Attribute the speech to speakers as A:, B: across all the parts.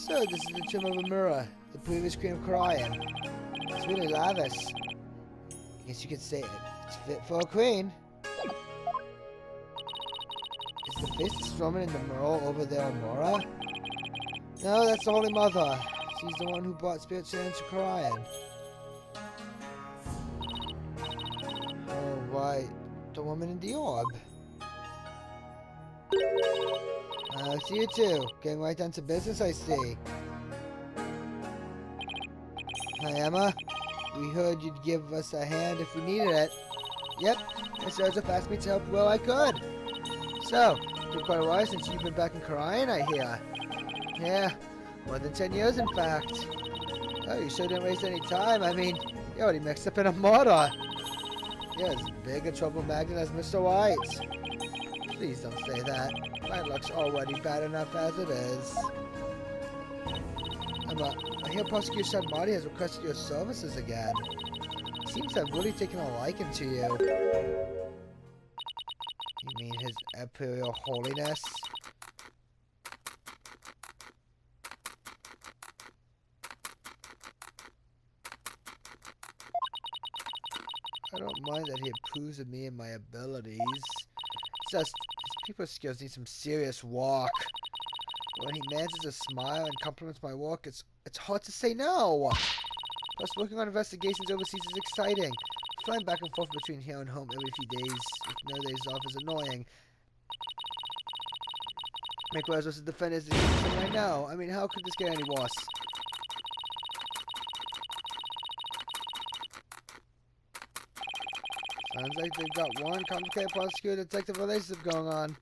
A: So, this is the tomb of Amura, the previous queen of Karayan. It's really lavish. I guess you could say it's fit for a queen. Is the faceless woman in the mural over there Amura? No, that's the Holy Mother. She's the one who brought spiritual into Karayan. Oh, right. The woman in the orb. I see you too. Getting right down to business, I see. Hi, Emma. We heard you'd give us a hand if we needed it. Yep, Miss Joseph asked me to help where I could. So, it's been quite a while since you've been back in Karayan, I hear. Yeah, more than 10 years, in fact. Oh, you sure didn't waste any time. I mean, you already mixed up in a murder. You're as big a trouble magnet as Mr. White. Please don't say that. My luck's already bad enough as it is. Emma, I hear Prosecutor Marty has requested your services again. Seems to have really taken a liking to you. You mean His Imperial Holiness? I don't mind that he approves of me and my abilities. It's just, his people skills need some serious work. When he manages to smile and compliments my work, it's hard to say no. Plus, working on investigations overseas is exciting. Flying back and forth between here and home every few days with no days off is annoying. Make what I was supposed to defend is something I know. I mean, how could this get any worse? Sounds like they've got one complicated prosecutor-detective relationship going on.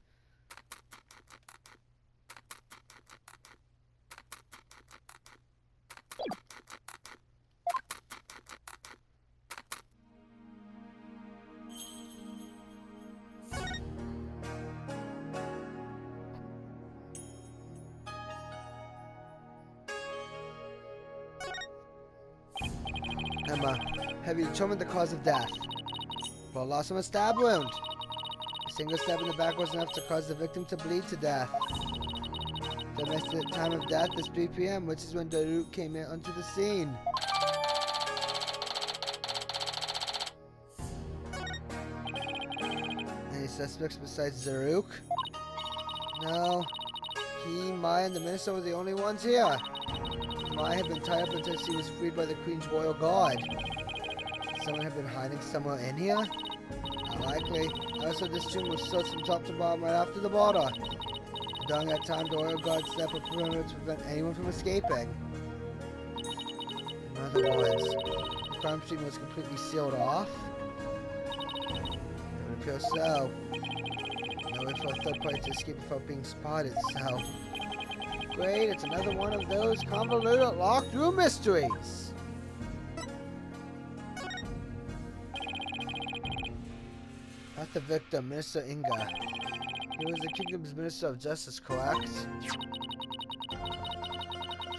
A: Emma, have you determined the cause of death? Well, loss from a stab wound. A single stab in the back was enough to cause the victim to bleed to death. The estimated time of death is 3 p.m., which is when Daruk came in onto the scene. Any suspects besides Daruk? No. He, Mai, and the minister were the only ones here. Mai had been tied up until she was freed by the Queen's royal guard. Someone had been hiding somewhere in here? Not likely. Also, this tomb was searched from top to bottom right after the border. During that time, the royal guard set up a perimeter to prevent anyone from escaping. In other words, the crime scene was completely sealed off? It would appear so. No way for a third party to escape without being spotted, so... Great, it's another one of those convoluted locked-room mysteries! Not the victim, Minister Inga. He was the kingdom's Minister of Justice, correct?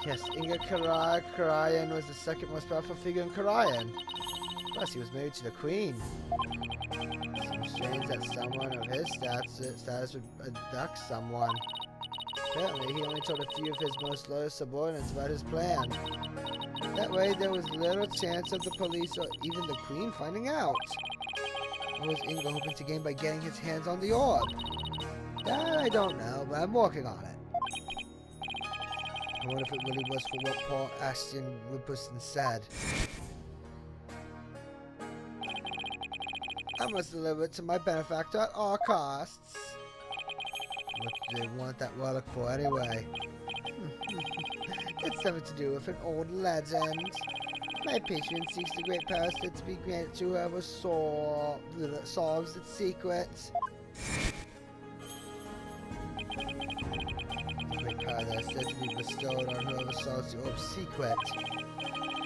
A: Yes, Inga Karayan was the second most powerful figure in Karayan. Plus, he was married to the Queen. Seems strange that someone of his status would abduct someone. Apparently, he only told a few of his most loyal subordinates about his plan. That way, there was little chance of the police or even the Queen finding out. What was Inga hoping to gain by getting his hands on the orb? That I don't know, but I'm working on it. I wonder if it really was for what Paul Ashton Rupuston said. I must deliver it to my benefactor at all costs. What do they want that relic for anyway? It's something to do with an old legend. My patron seeks the great power to be granted to whoever solves its secret. The great power that is said to be bestowed on whoever solves the orb's secret.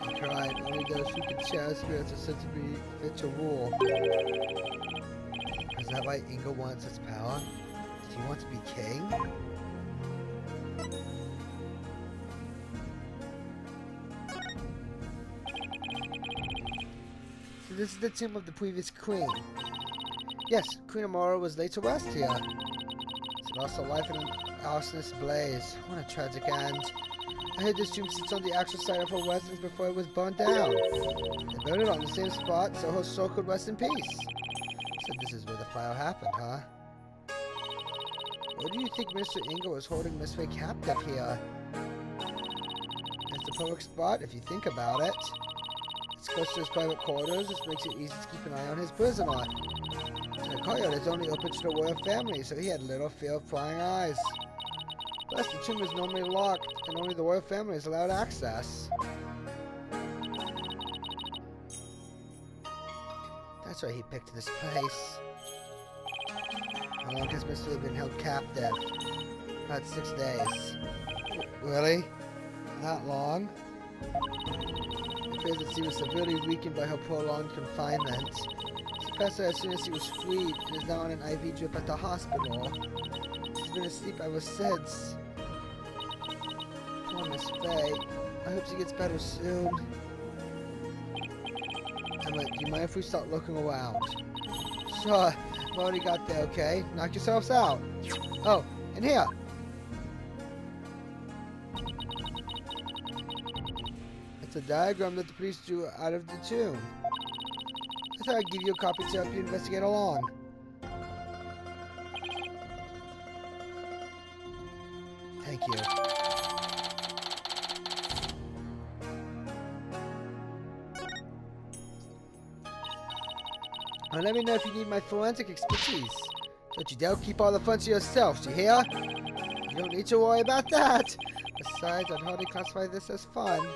A: In Karayan, only those who can share spirits are said to be fit to rule. Is that why Inga wants its power? Does he want to be king? So this is the tomb of the previous queen. Yes, Queen Amora was laid to rest here. She lost her life in an arsonist blaze. What a tragic end. I heard this tomb sits on the actual site of her wedding before it was burned down. They burned it on the same spot so her soul could rest in peace. So this is where the fire happened, huh? Why do you think Mr. Inga was holding Miss Faye captive here? It's the perfect spot if you think about it. It's close to his private quarters, which makes it easy to keep an eye on his prisoner. The courtyard is only open to the royal family, so he had little fear of prying eyes. Plus, the tomb is normally locked, and only the royal family is allowed access. That's why he picked this place. How long has Miss Faye been held captive? About 6 days. Really? That long? It appears that she was severely weakened by her prolonged confinement. She passed out as soon as she was freed and is now on an IV drip at the hospital. She's been asleep ever since. Poor Miss Faye. I hope she gets better soon. Emma, do you mind if we start looking around? Sure. I've already got there, okay? Knock yourselves out. Oh, and here. It's a diagram that the police drew out of the tomb. I thought I'd give you a copy to help you investigate along. Thank you. Now let me know if you need my forensic expertise. Don't you dare keep all the fun to yourself, do you hear? You don't need to worry about that. Besides, I'd hardly classify this as fun.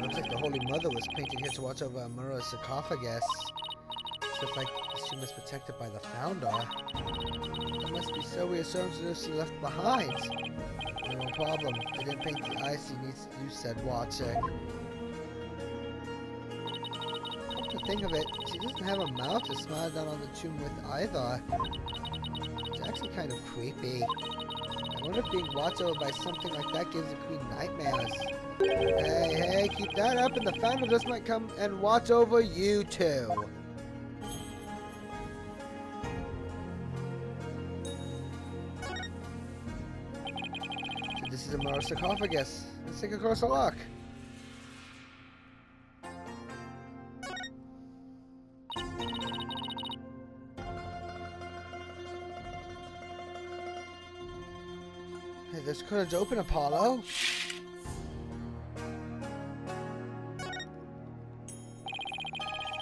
A: Looks like the Holy Mother was painted here to watch over Amura's sarcophagus. Looks like this tomb is protected by the founder. That must be so reassuring to those she left behind. No problem. They didn't paint the eyes she needs to do said watching. Come to think of it, she doesn't have a mouth to smile down on the tomb with either. It's actually kind of creepy. I wonder if being watched over by something like that gives the queen nightmares. Hey, keep that up and the founder just might come and watch over you too. So this is a Amura's sarcophagus. Let's take a closer look. Hey, this courage open, Apollo.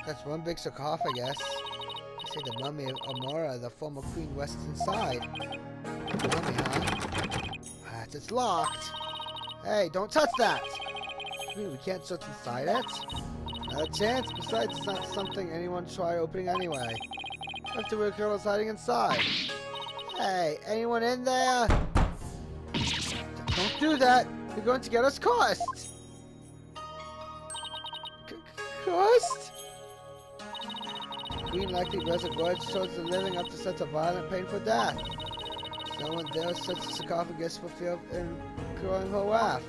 A: That's one big sarcophagus. They say the mummy of Amura, the former queen, rests inside. Mummy, huh? It's locked. Hey, don't touch that! I mean, we can't search inside it? Not a chance. Besides, it's not something anyone try opening anyway. We have to work out what's hiding inside. Hey, anyone in there? Don't do that! You're going to get us cursed! Cursed? Queen likely bears a grudge towards the living up to such a violent, painful death. No one dares touch the sarcophagus for fear of incurring her wrath.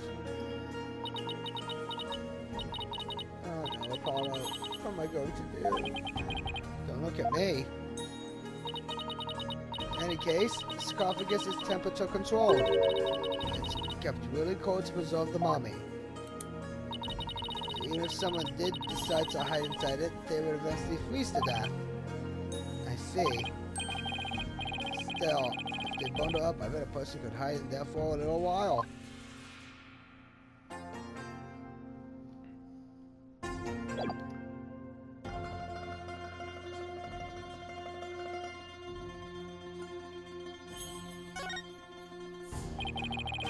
A: Oh no, Apollo. What am I going to do? Don't look at me. In any case, the sarcophagus is temperature controlled. It's kept really cold to preserve the mummy. Even if someone did decide to hide inside it, they would eventually freeze to death. I see. Still, if they bundle up, I bet a person could hide in there for a little while.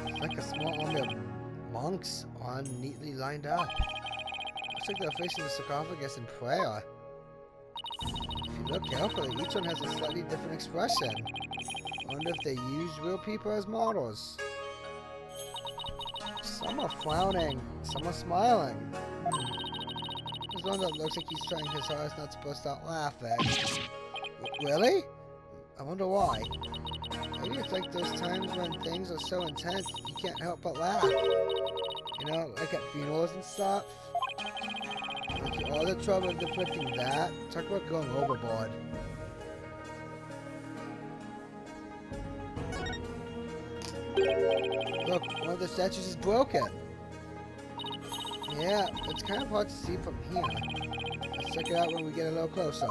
A: It's like a small army of monks all neatly lined up. Looks like they're facing the sarcophagus in prayer. If you look carefully, each one has a slightly different expression. I wonder if they use real people as models. Some are frowning, some are smiling. There's one that looks like he's trying his hardest not to burst out laughing. Really? I wonder why. Maybe it's like those times when things are so intense you can't help but laugh. You You know, like at funerals and stuff. Like all the trouble of deflecting that. Talk about going overboard. Look, one of the statues is broken. Yeah, it's kind of hard to see from here. Let's check it out when we get a little closer.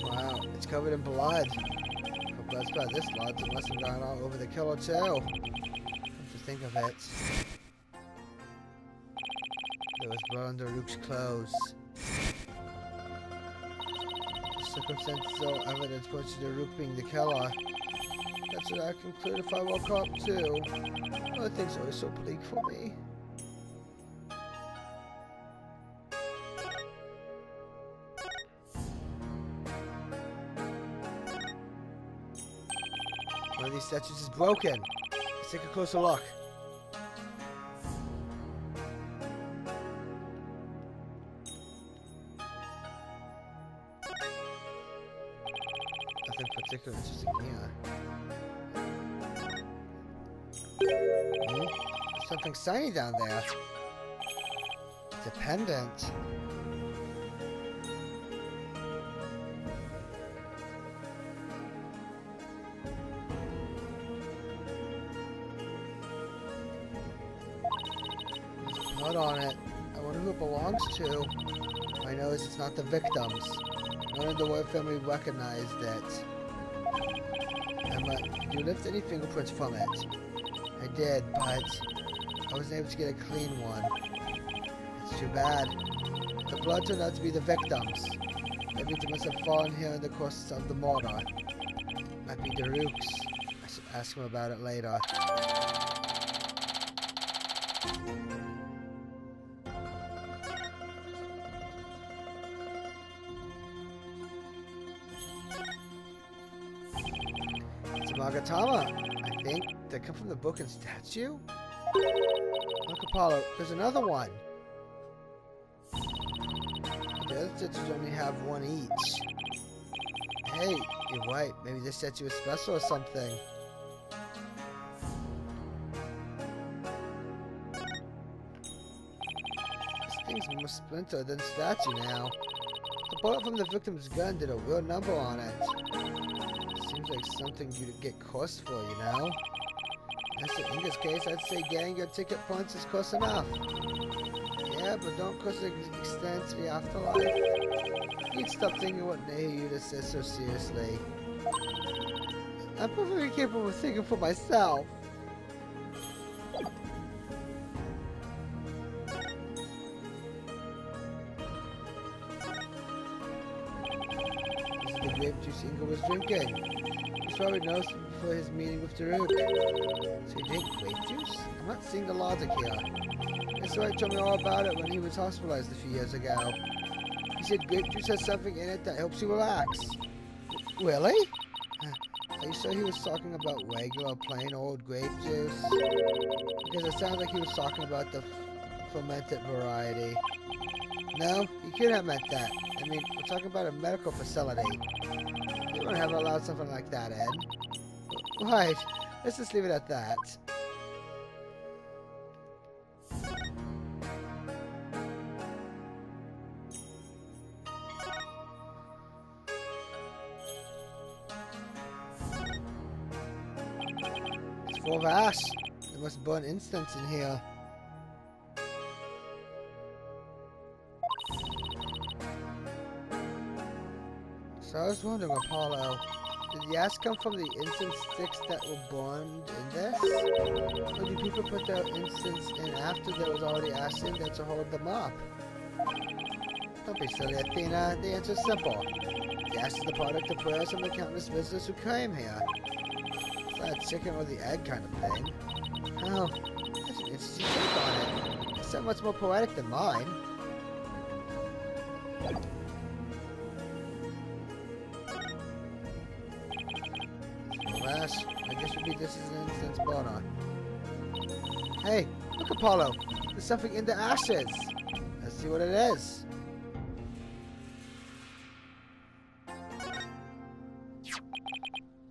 A: Wow, it's covered in blood. If blood's about this large, it must have gone all over the killer too. Come to think of it. There was blood under Luke's clothes. Circumstantial evidence points to Rook being the killer. That's what I conclude if I woke up too. Oh, things are always so bleak for me. One of these statues is broken. Let's take a closer look. Nothing particularly interesting here. There's something shiny down there. It's a pendant. There's blood on it. I wonder who it belongs to. My nose, it's not the victims. None of the White family recognized it. Emma, did you lift any fingerprints from it? I did, but I wasn't able to get a clean one. It's too bad. The blood turned out to be the victims. That means it must have fallen here in the course of the murder. Might be Daruk's. I should ask him about it later. Magatama, I think. They come from the book and statue? Look, Apollo, there's another one. The other statues only have one each. Hey, you're right. Maybe this statue is special or something. This thing's more splintered than statue now. The bullet from the victim's gun did a real number on it. Seems like something you'd get cost for, you know? As in Inga's case, I'd say getting your ticket points is close enough. Yeah, but don't cause it extend to the afterlife. You'd stop thinking what Nehiyuda says so seriously. I'm perfectly capable of thinking for myself. This is the grape juice Inga was drinking. He probably knows before his meeting with Daruk. So he drank grape juice? I'm not seeing the logic here. That's why he told me all about it when he was hospitalized a few years ago. He said grape juice has something in it that helps you relax. Really? Are you sure he was talking about regular, plain old grape juice? Because it sounds like he was talking about the fermented variety. No, he couldn't have meant that. I mean, we're talking about a medical facility. You wouldn't have allowed something like that, Ed. Right. Let's just leave it at that. It's full of ash. There must burn incense in here. So I was wondering, Apollo, did the ash come from the incense sticks that were burned in this? Or did people put their incense in after there was already ash in there to hold them up? Don't be silly, Athena. The answer's simple. The ash is the product of prayers from the countless visitors who came here. It's not a chicken or the egg kind of thing. Oh, that's an interesting take on it. It's so much more poetic than mine. Ash, I guess would be this is an incense burner. Hey, look, Apollo. There's something in the ashes. There's see what it is.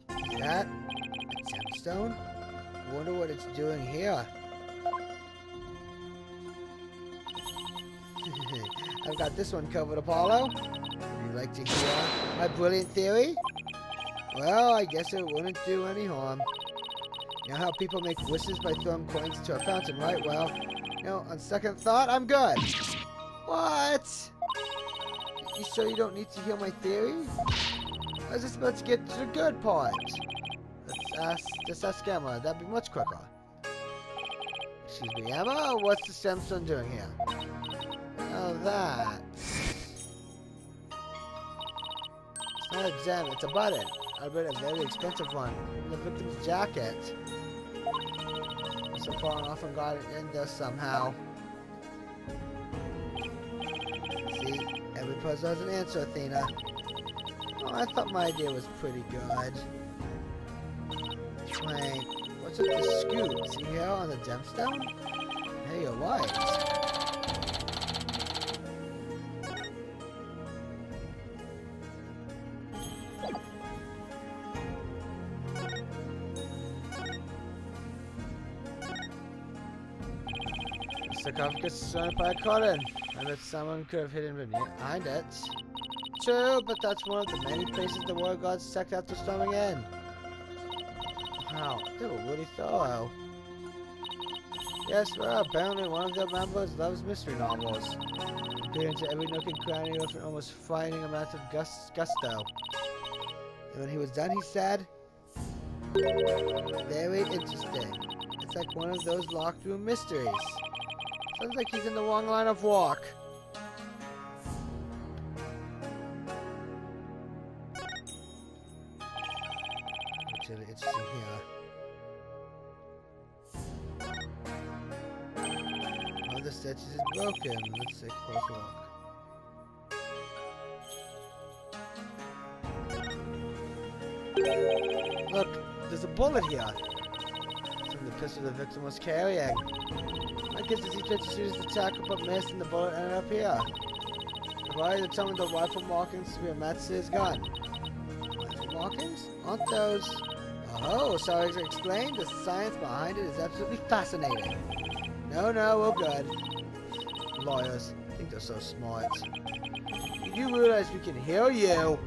A: Is that a gemstone? I wonder what it's doing here. I've got this one covered, Apollo. Would you like to hear my brilliant theory? Well, I guess it wouldn't do any harm. You know how people make wishes by throwing coins into a fountain, right? Well, you know, on second thought, I'm good. What? You sure you don't need to hear my theory? I was just about to get to the good part. Just ask Emma. That'd be much quicker. Excuse me, Emma? What's the gemstone doing here? Oh, that. It's not a gem, it's a button. I bet a very expensive one. In the victim's jacket. Must have fallen off and got it in there somehow. See, every puzzle has an answer, Athena. Oh, I thought my idea was pretty good. Wait, what's with the scoop? See here on the gemstone? Hey, you're right. The sarcophagus is surrounded by a cotton. I bet someone could have hidden behind it. True, but that's one of the many places the war gods checked after storming in. Wow, they were really thorough. Yes, well, apparently one of their members loves mystery novels. Peering into every nook and cranny with an almost frightening amount of gusto. And when he was done, he said, "Very interesting. It's like one of those locked room mysteries. Sounds like he's in the wrong line of walk." What's really interesting here? One of the statues is broken. Let's take a closer look. Look, there's a bullet here. From the pistol the victim was carrying. I guess as he tried to shoot his attacker but missed and the bullet ended up here. The body determined the rifle markings to be a match to his gun. Rifle markings? Aren't those... Oh, so as I explained, the science behind it is absolutely fascinating. No, we're good. Lawyers, I think they're so smart. You do realize we can hear you.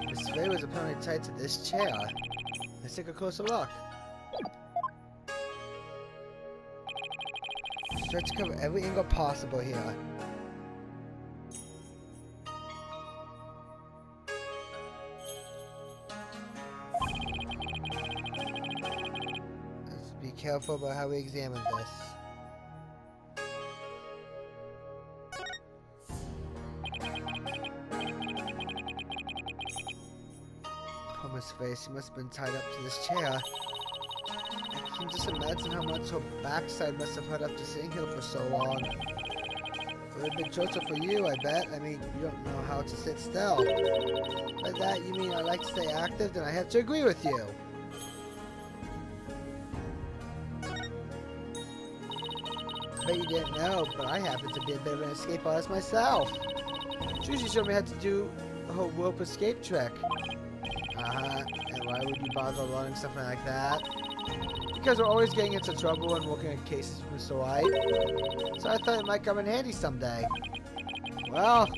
A: This way was apparently tied to this chair. Let's take a closer look. Try to cover every angle possible here. Let's be careful about how we examine this. His face, he must have been tied up to this chair. I can just imagine how much her backside must have hurt after sitting here for so long. It would have been torture for you, I bet. I mean, you don't know how to sit still. By that, you mean I like to stay active? Then I have to agree with you. I bet you didn't know, but I happen to be a bit of an escape artist myself. Susie showed me how to do her rope escape trick. And why would you bother learning something like that? Because we're always getting into trouble and working on cases with Mr. White. So I thought it might come in handy someday. Well,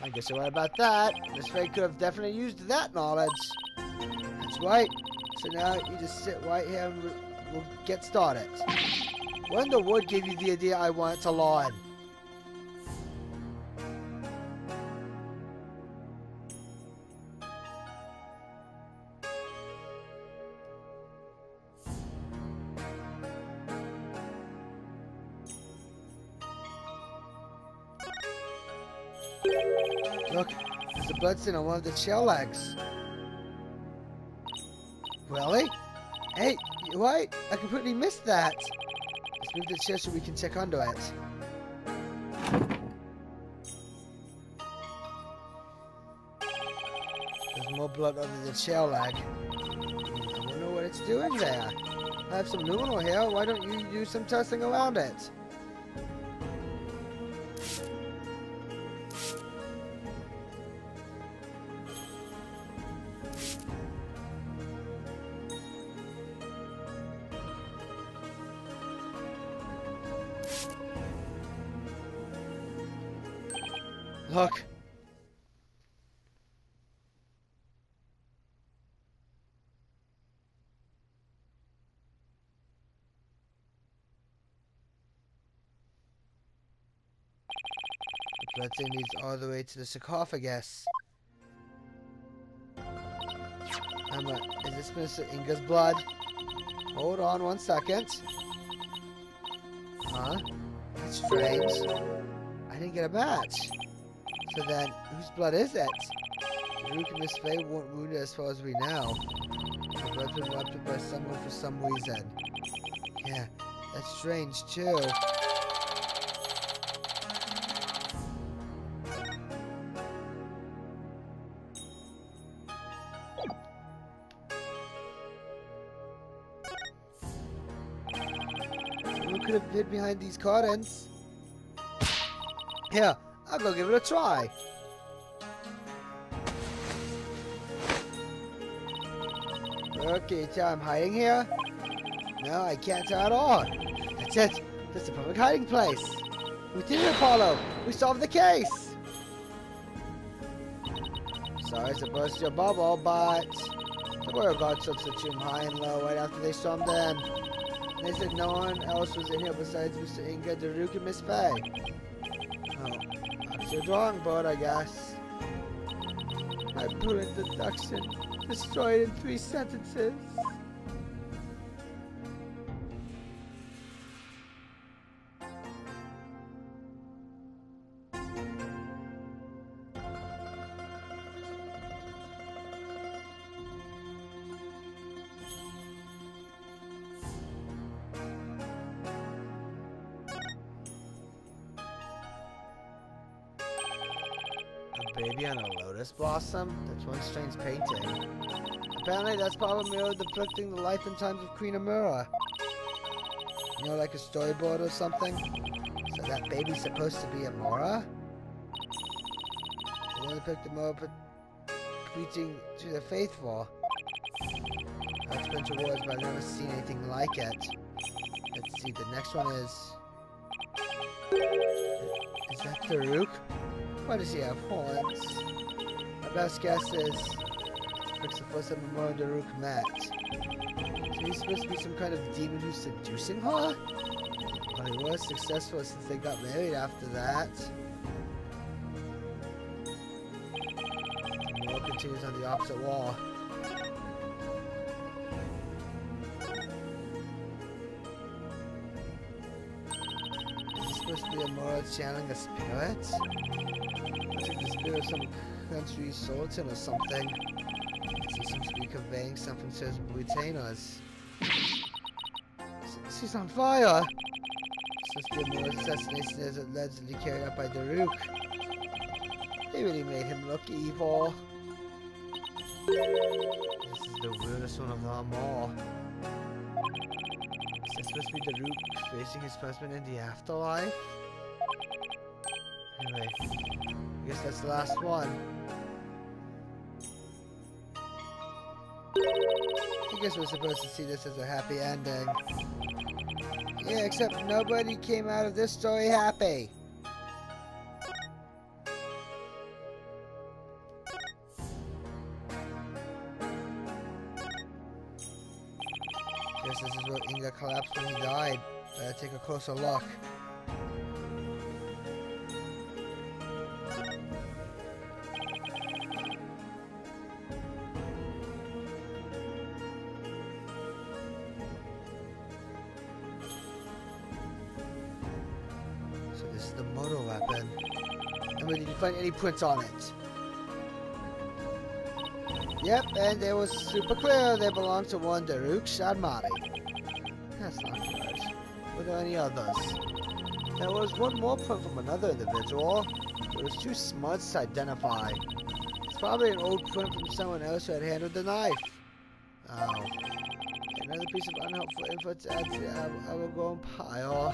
A: I guess you're right about that. Miss Faye could have definitely used that knowledge. That's right. So now you just sit right here and we'll get started. What in the wood gave you the idea I wanted to learn? Look, there's a bloodstain on one of the shell legs. Really? Hey, what? I completely missed that. Let's move the chair so we can check under it. There's more blood under the chair leg. I wonder what it's doing there. I have some luminol here. Why don't you do some testing around it? Look. The blood stain leads all the way to the sarcophagus. Is this Mr. Inga's blood? Hold on 1 second. Huh? That's strange. I didn't get a match. So then, whose blood is it? Daruk and Miss Faye weren't wounded as far as we know. The blood's been wiped up by someone for some reason. Yeah, that's strange too. Someone could have hid behind these curtains. Here, I'll go give it a try. Okay, tell I'm hiding here? No, I can't tell at all. That's it. That's the public hiding place. We did it, Apollo. We solved the case. Sorry to burst your bubble, but the royal guard substitute high and low right after they stormed in. They said no one else was in here besides Mr. Inga, Daruk, and Miss Faye. Oh, that's your drawing board, I guess. I put in deduction. Destroyed in 3 sentences. A baby on a lotus blossom? That's one strange painting. Apparently that's probably Amira depicting the life and times of Queen Amira. You know, like a storyboard or something? So that baby's supposed to be Amira? The one depicted Amira preaching to the faithful. I've been to wars, but I've never seen anything like it. Let's see, the next one is... Is that Daruk? Why does he have horns? My best guess is... It's the first time Amira and Daruk met. So he's supposed to be some kind of demon who's seducing her? Well, he was successful since they got married after that. The war continues on the opposite wall. Is this supposed to be Amira channeling a spirit? Looks like the spirit of some country's sultan or something. He seems to be conveying something to his retainers. She's on fire! This must be a more assassination as allegedly carried out by Daruk. They really made him look evil. This is the weirdest one of them all. Is this supposed to be Daruk facing his husband in the afterlife? Anyway, I guess that's the last one. I guess we're supposed to see this as a happy ending. Yeah, except nobody came out of this story happy. Guess this is where Inga collapsed when he died. Better take a closer look. This is the motor weapon. Emily, did you find any prints on it? Yep, and it was super clear they belonged to one Daruk Shadmati. That's not good. Were there any others? There was one more print from another individual. It was too smudged to identify. It's probably an old print from someone else who had handled the knife. Oh. Another piece of unhelpful info to add to our growing pile.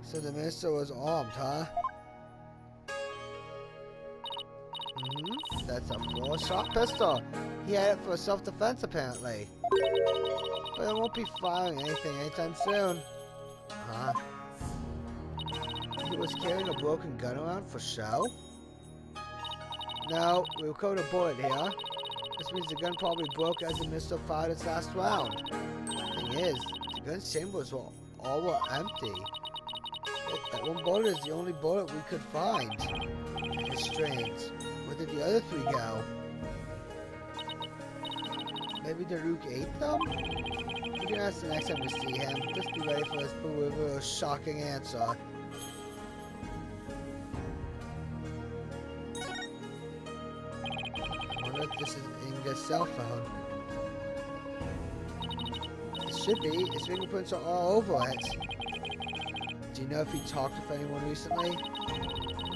A: So the minister was armed, huh? That's a four-shot pistol. He had it for self-defense, apparently. But it won't be firing anything anytime soon. Huh? He was carrying a broken gun around for show? No, we recovered a bullet here. This means the gun probably broke as the minister fired its last round. Thing is, the gun's chambers were all empty. That one bullet is the only bullet we could find. It's strange. Where did the other three go? Maybe Daruk ate them? You can ask the next time we see him. Just be ready for this bewilderingly shocking answer. I wonder if this is Inga's cell phone. It should be. His fingerprints are all over it. Do you know if he talked with anyone recently?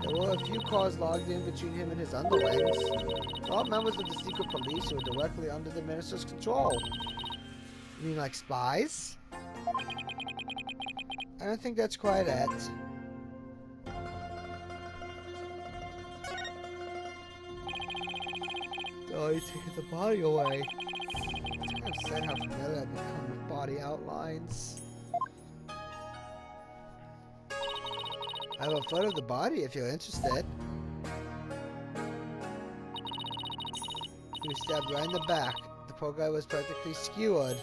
A: There were a few cars logged in between him and his underlings. They're all members of the secret police who are directly under the minister's control. You mean like spies? I don't think that's quite it. Oh, he took the body away. It's kind of sad how familiar I've become with body outlines. I have a photo of the body if you're interested. He was stabbed right in the back. The poor guy was practically skewered.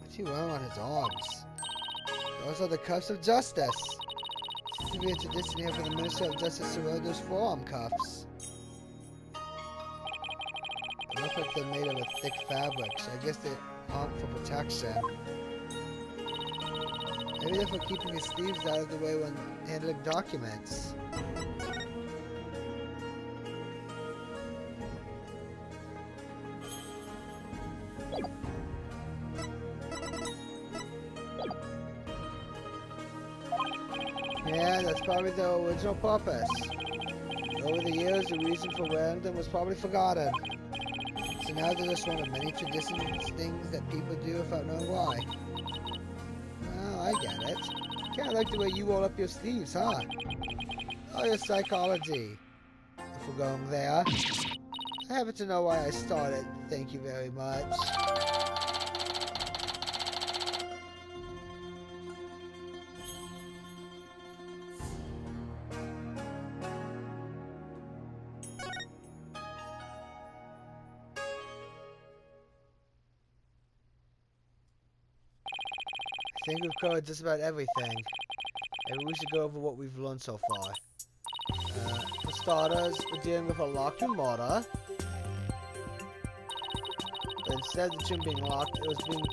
A: What's he wearing on his arms? Those are the cuffs of justice. Seems to be a tradition here for the Minister of Justice to wear those forearm cuffs. They look like they're made of a thick fabric, so I guess they aren't for protection. Maybe they're for keeping his sleeves out of the way when handling documents. Yeah, that's probably the original purpose. Over the years, the reason for wearing them was probably forgotten. So now they're just one of many traditions, things that people do without knowing why. Oh, I get it. Kinda like the way you roll up your sleeves, huh? Oh, your psychology. If we're going there. I happen to know why I started. Thank you very much. I think we've covered just about everything. Maybe we should go over what we've learned so far. For starters, we're dealing with a locked murder. But instead of the tomb being locked, it was being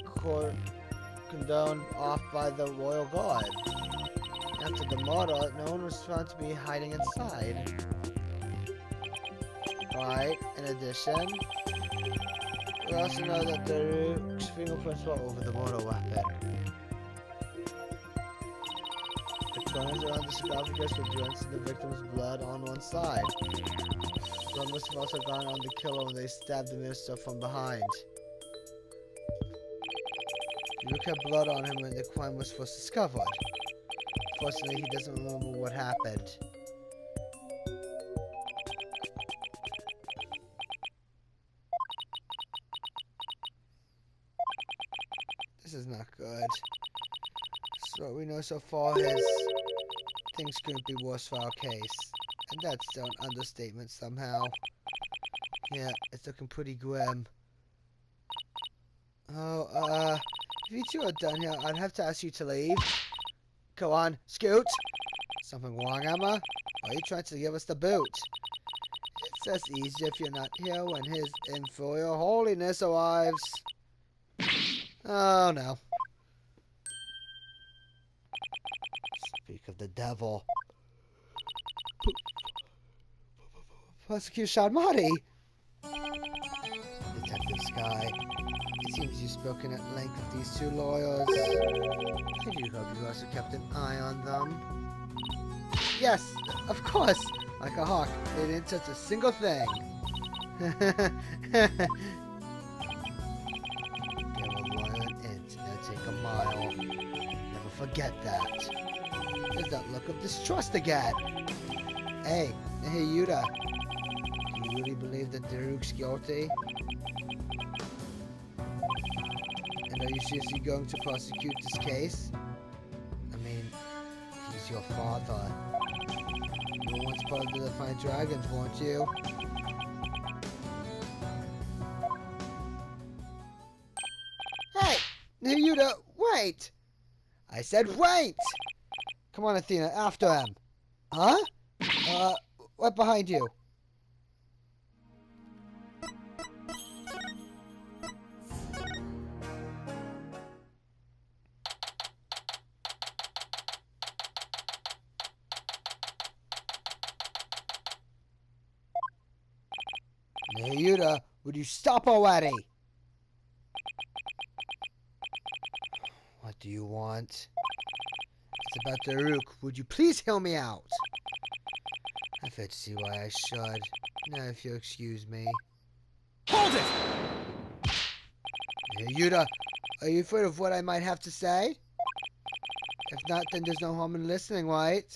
A: condoned off by the royal guard. After the murder, no one was found to be hiding inside. Right, in addition, we also know that Daruk's fingerprints were over the murder weapon. Corners around the sarcophagus were drenched in the victim's blood on one side. Blood must have also gone on the killer when they stabbed the minister from behind. Luke had blood on him when the crime was first discovered. Fortunately, he doesn't remember what happened. This is not good. So we know so far is things couldn't be worse for our case. And that's still an understatement somehow. Yeah, it's looking pretty grim. Oh, if you two are done here, I'd have to ask you to leave. Go on, scoot! Something wrong, Emma? Or are you trying to give us the boot? It Just easier if you're not here when His Imperial Holiness arrives. Oh no. Speak of the devil. Prosecutor Sharmati! Detective Sky, it seems you've spoken at length with these two lawyers. I do hope you also kept an eye on them. Yes, of course! Like a hawk, they didn't touch a single thing. Give a lawyer an inch, now take a mile. Never forget that. There's that look of distrust again. Hey Yuta. Do you really believe that Daruk's guilty? And are you seriously going to prosecute this case? I mean, he's your father. You were once part of the Defiant Dragons, weren't you? Hey! Yuta, wait! I said wait! Come on, Athena, after him. Huh? Right behind you. Hey, Yuta, would you stop already? What do you want? It's about Daruk. Would you please hear me out? I fail to see why I should. Now, if you'll excuse me. Hold it! Hey, Yuta, are you afraid of what I might have to say? If not, then there's no harm in listening, right?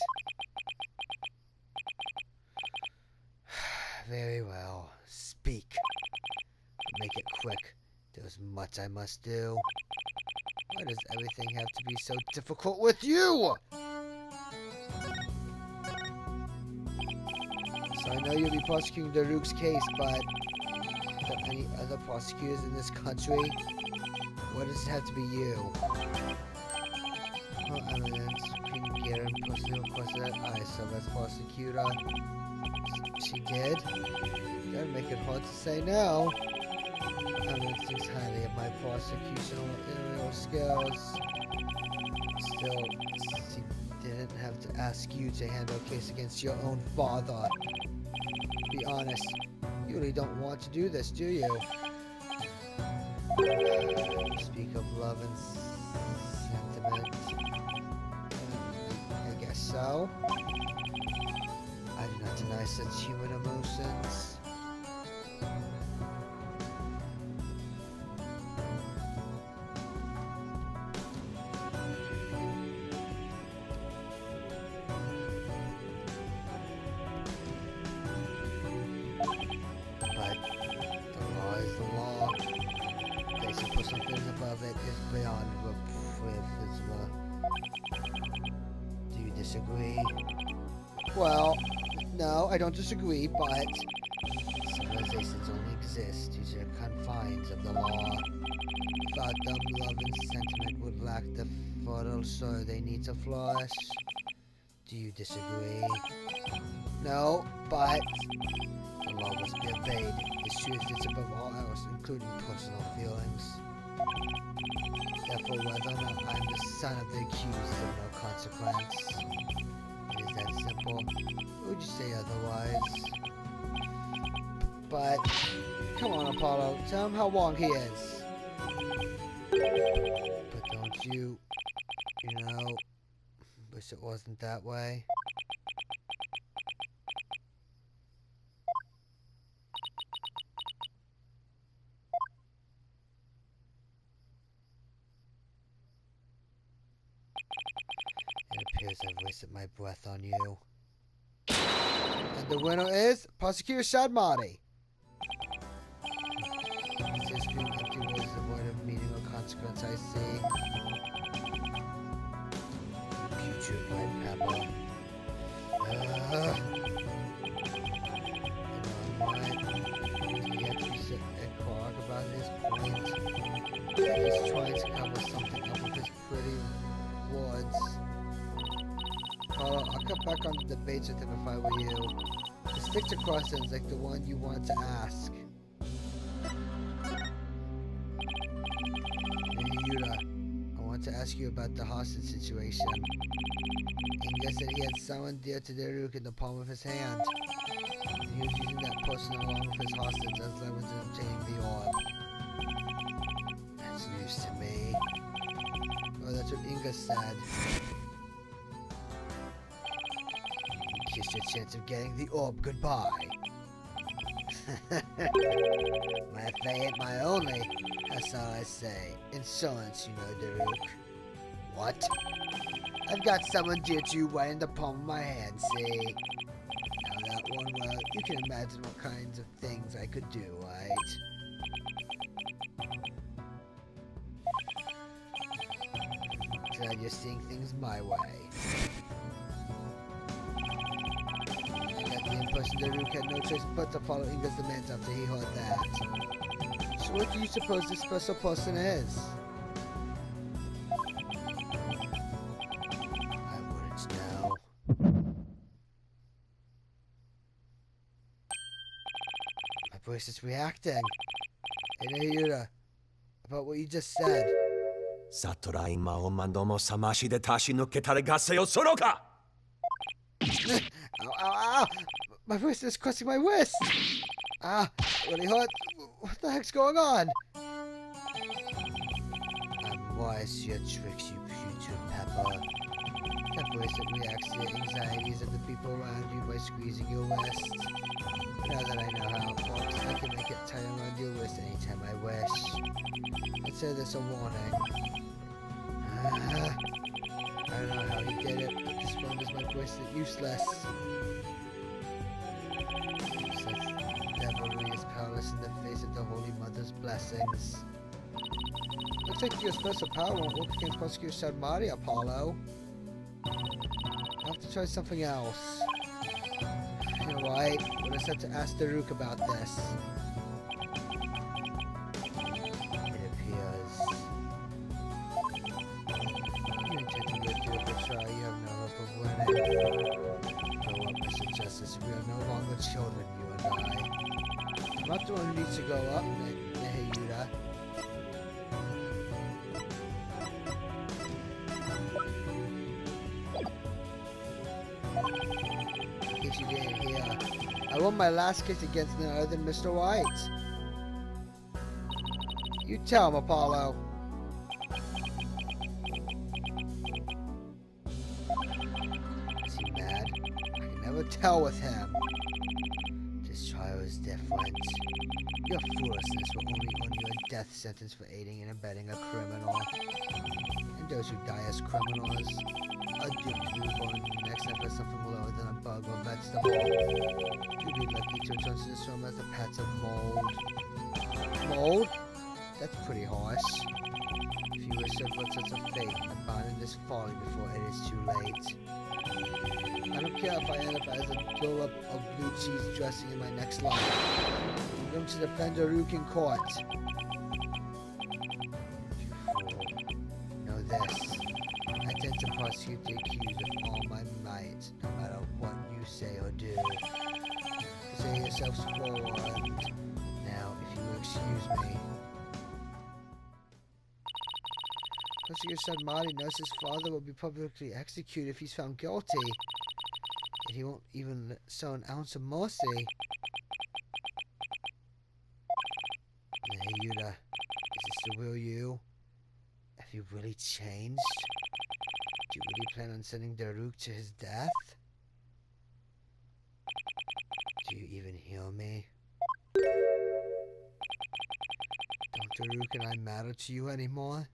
A: Very well. Speak. But make it quick. There's much I must do. Why does everything have to be so difficult with you? So I know you'll be prosecuting Daruk's case, but are there any other prosecutors in this country? Why does it have to be you? Well, evidence, Queen Garen personally requested that I serve as prosecutor. She did? That'd make it hard to say no. Evidence thinks highly of my prosecutorial skills. Still, she didn't have to ask you to handle a case against your own father. Be honest, you really don't want to do this, do you? Speak of love and sentiment. I guess so. I do not deny such human emotions. But the law is the law. They should put something above it is beyond reprieve. Do you disagree? Well, no, I don't disagree, but civilizations only exist due to the confines of the law. Without them, love and sentiment would lack the fertile soil they need to flourish. Do you disagree? No, but the law must be obeyed. Its truth is above all else, including personal feelings. Therefore, whether or not I'm the son of the accused is of no consequence. It is that simple. Would you say otherwise? But, come on, Apollo. Tell him how wrong he is. But don't you know, wish it wasn't that way? It appears I've wasted my breath on you. And the winner is Prosecutor Sharmati. Just being empty words devoid of meaning or consequence, I see. Putrid white pebble. Yet to sit and talk about his point. He's trying to cover something up with his pretty words. I'll cut back on the debates with him if I were you. This Stick to questions like the one you want to ask. Hey, Yuta, I want to ask you about the hostage situation. Inga said he had someone dear to Daruk in the palm of his hand. And he was using that person along with his hostage as leverage in obtaining the orb. That's news to me. Oh, that's what Inga said. Kiss your chance of getting the orb goodbye. My fate ain't my only. That's all I say. Insolence, you know, Daruk. What? I've got someone dear to you right in the palm of my hand, see? Now that one, well, you can imagine what kinds of things I could do, right? Glad you're seeing things my way. I got the impression that Daruk had no choice but to follow Inga's demands after he heard that. So what do you suppose this special person is? I wouldn't know. My voice is reacting. Hey, Yuta, about what you just said.
B: Satorai Maomandomo Samashi de Tashi no Ketarigase Soroka!
A: Ow, ow, ow! My wrist is crushing my wrist! Ah, really hurt. What the heck's going on? I'm wise to your tricks, you putrid pepper. That voice that reacts to the anxieties of the people around you by squeezing your wrist. Now that I know how it works, I can make it tight around your wrist anytime I wish. Consider this a warning. I don't know how he did it, but this renders my bracelet useless. Such devilry is powerless in the face of the Holy Mother's blessings. Looks like your special power won't work against Prosecutor Sadmari, Apollo. I'll have to try something else. You know what? I'm gonna set to ask Daruk about this. It appears you intend to go through the trial. You have no hope of winning. Grow up, Mr. Justice. We are no longer children, you and I. I'm not the one who needs to grow up, Neheyuta. In case you didn't hear, I won my last case against none other than Mr. White. You tell him, Apollo. Is he mad? I can never tell with him. This trial is different. Your foolishness will only earn you a death sentence for aiding and abetting a criminal. And those who die as criminals are doomed to be born in the next life as something lower than a bug or vegetable. You'll be lucky to return to this realm as a patch of mold. Mold? That's pretty harsh. If you wish to avert such a fate, abandon this folly before it is too late. I don't care if I end up as a dollop of blue cheese dressing in my next life. I'm going to defend Daruk in court. You fool. Know this. I tend to prosecute the accused with all my might, no matter what you say or do. Say yourselves forward. Now, if you will excuse me. Prosecutor Sadmari knows his father will be publicly executed if he's found guilty. Yet he won't even show an ounce of mercy. Hey, Yuta, is this the real you? Have you really changed? Do you really plan on sending Daruk to his death? Do you even hear me? Don't Daruk and I matter to you anymore?